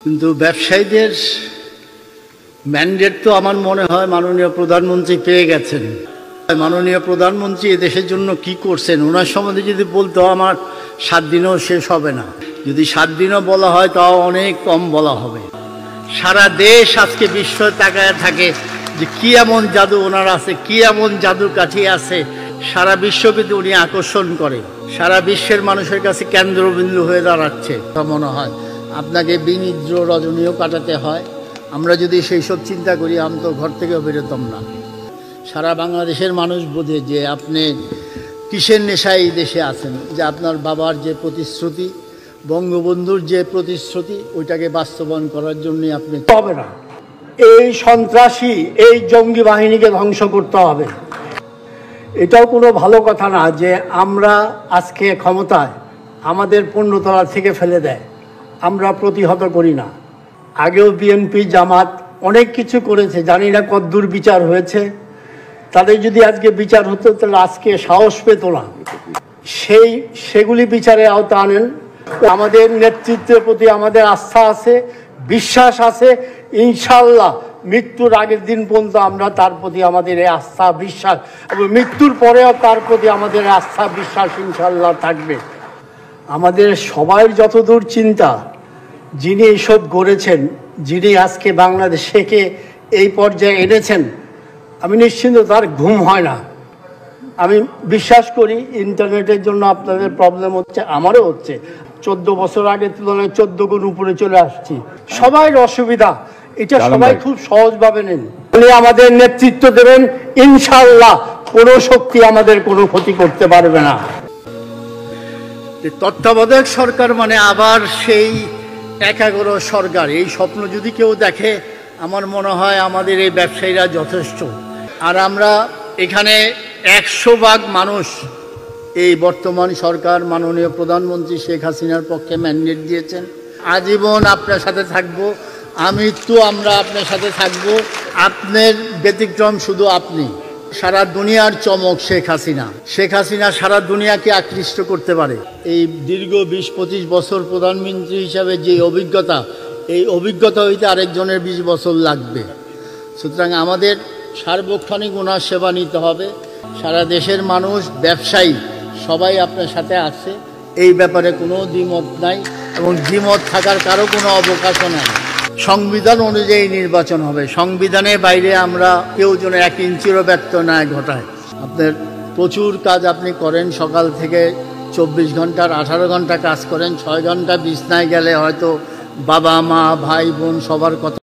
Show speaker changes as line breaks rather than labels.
কিন্তু ব্যবসায়ীদের ম্যান্ডেট তো আমার মনে হয় মাননীয় প্রধানমন্ত্রী পেয়ে গেছেন। মাননীয় প্রধানমন্ত্রী এদেশের জন্য কি করছেন ওনার সম্বন্ধে যদি বলতে হয় আমার 7 দিনও শেষ হবে না। যদি 7 দিনও বলা হয় তাও অনেক কম বলা হবে। সারা দেশ আজকে বিশ্ব তাকায় থাকে যে কি এমন জাদু ওনার আছে, কি এমন জাদুর কাঠি আছে। সারা বিশ্বকে উনি আকর্ষণ করে, সারা বিশ্বের মানুষের কাছে কেন্দ্রবিন্দু হয়ে দাঁড়াচ্ছে। মনে হয় আপনাকে বিনিদ্র রজনীও কাটাতে হয়। আমরা যদি সেই সব চিন্তা করি আমি তো ঘর থেকে বেরোতাম না। সারা বাংলাদেশের মানুষ বোঝে যে আপনি কিসের নেশায় এই দেশে আছেন, যে আপনার বাবার যে প্রতিশ্রুতি, বঙ্গবন্ধুর যে প্রতিশ্রুতি, ওইটাকে বাস্তবায়ন করার জন্যই আপনি হবে না। এই সন্ত্রাসী, এই জঙ্গি বাহিনীকে ধ্বংস করতে হবে। এটাও কোনো ভালো কথা না যে আমরা আজকে ক্ষমতায় আমাদের পূর্ণতলা থেকে ফেলে দেয়, আমরা প্রতিহত করি না। আগেও বিএনপি জামাত অনেক কিছু করেছে, জানি না কতদূর বিচার হয়েছে। তাদের যদি আজকে বিচার হতো তাহলে আজকে সাহস পেত না। সেগুলি বিচারে আওতা আনেন। আমাদের নেতৃত্বের প্রতি আমাদের আস্থা আছে, বিশ্বাস আছে। ইনশাল্লাহ মৃত্যুর আগের দিন পর্যন্ত আমরা তার প্রতি আমাদের এই আস্থা বিশ্বাস, এবং মৃত্যুর পরেও তার প্রতি আমাদের আস্থা বিশ্বাস ইনশাল্লাহ থাকবে। আমাদের সবাই যতদূর চিন্তা, যিনি এইসব গড়েছেন, যিনি আজকে বাংলাদেশকে এই পর্যায়ে এনেছেন, আমি নিশ্চিন্ত তার ঘুম হয় না। আমি বিশ্বাস করি ইন্টারনেটের জন্য আপনাদের প্রবলেম হচ্ছে, আমারও হচ্ছে। 14 বছর আগের তুলনায় 14 গুণ উপরে চলে আসছি। সবাই অসুবিধা, এটা সবাই খুব সহজভাবে নেন। উনি আমাদের নেতৃত্ব দেবেন ইনশাআল্লাহ, কোনো শক্তি আমাদের কোনো ক্ষতি করতে পারবে না। তত্ত্বাবধায়ক সরকার মানে আবার সেই একাগ্র সরকার, এই স্বপ্ন যদি কেউ দেখে আমার মনে হয় আমাদের এই ব্যবসায়ীরা যথেষ্ট। আর আমরা এখানে 100% মানুষ এই বর্তমান সরকার মাননীয় প্রধানমন্ত্রী শেখ হাসিনার পক্ষে ম্যান্ডেট দিয়েছেন। আজীবন আপনার সাথে থাকবো, আমরা আপনার সাথে থাকবো। আপনার ব্যতিক্রম শুধু আপনি। সারা দুনিয়ার চমক শেখ হাসিনা সারা দুনিয়াকে আকৃষ্ট করতে পারে। এই দীর্ঘ 20-25 বছর প্রধানমন্ত্রী হিসাবে যে অভিজ্ঞতা, এই অভিজ্ঞতা হইতে আরেকজনের 20 বছর লাগবে। সুতরাং আমাদের সার্বক্ষণিক ওনার সেবা নিতে হবে। সারা দেশের মানুষ, ব্যবসায়ী সবাই আপনার সাথে আছে, এই ব্যাপারে কোনো দ্বিমত নাই, এবং দ্বিমত থাকার কারো কোনো অবকাশও নাই। সংবিধান অনুযায়ী নির্বাচন হবে, সংবিধানের বাইরে আমরা কেউ যেন 1 ইঞ্চিরও ব্যর্থ না ঘটায়। আপনার প্রচুর কাজ আপনি করেন, সকাল থেকে 24 ঘন্টার 18 ঘন্টা কাজ করেন। 6 ঘন্টা বিছনায় গেলে হয়তো বাবা মা ভাই বোন সবার কথা